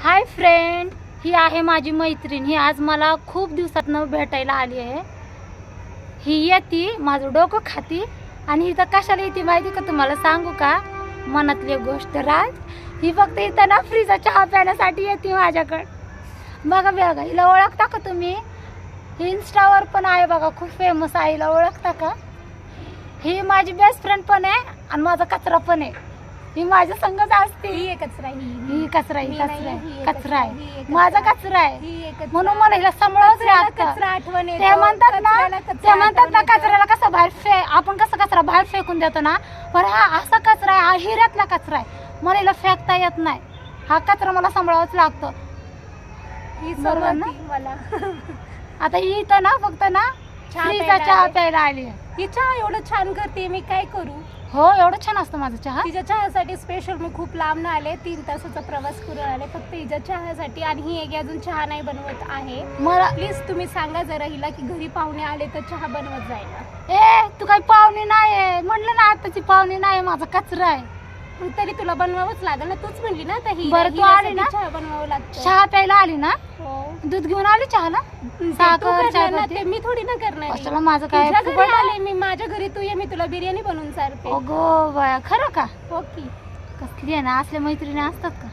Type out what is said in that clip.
Hi friend, ही आहे माझी मैत्रीण. ही आज मला खूप दिवसातनं भेटायला आली आहे. ही येते माझं डोकं खाती आणि इथं कशाला येते माहिती का तुम्हाला सांगू का? मनातली गोष्ट राज. ही फक्त इथं ना फ्रीचा चहा प्यायण्यासाठी येते माझ्याकडे. बघा बघा, हिला ओळखता का तुम्ही? ही इंस्टावर पण आहे बघा, खूप फेमस आहे. हिला ओळखता का? ही माझी बेस्ट फ्रेंड पण आहे आणि माझा कचरा पण आहे. ही माझ्या संगच असते. ही कचरा ही कचरा मी कचरा नाही, आहे. ही कचरा आहे, ही एक माझा कचरा आहे. म्हणून मला हिला सांभाळावंच लागतं. कचरा आठवण येतो. ते म्हणतात ना, ते म्हणतात ना आठवण येतो. कचऱ्याला कसं बाहेर आपण कसं कचरा बाहेर फेकून देतो ना, पण हा असा कचरा आहे, हा हिऱ्यातला कचरा आहे. मला हिला फेकता येत नाही. हा कचरा मला सांभाळावंच लागतं. ही बरोबर ना? समजती मला. आता ही इथं ना फक्त ना चहा फ्रीचा प्यायला चहा आली. प्यायला आली आहे. ही चहा एवढं छान करते, मी काय करू? हो, एवढं छान असतं माझा चहा. तिच्या चहासाठी स्पेशल मी खूप लांब आले, 3 तासाचा प्रवास करून आले फक्त हिच्या चहासाठी. आणि ही एक अजून चहा नाही बनवत आहे. मला प्लीज तुम्ही सांगा जरा हिला की घरी पाहुणे आले तर चहा बनवत जायला. तू काही पाहुणी नाही म्हणलं ना, आताची पाहुणी नाही, माझा कचरा आहे. मग तरी तुला बनवावंच लागेल ना, तूच म्हणली ना आता बरं, तू आली ना? चहा बनवावं लागतं. चहा प्यायला आली ना, हो. दूध घेऊन आली चहाला. ते तू साखर, करणार चहा ना, पत्ती? ते मी थोडी ना करणार आहे. कशाला माझं काय तुझ्या घरी फुकट आहे? आले मी, माझ्या घरी तू ये, मी तुला बिर्याणी बनवून चालते. अगो बाया, खरं का? ओके. कसली आहे ना, असल्या मैत्रिणी असतात का?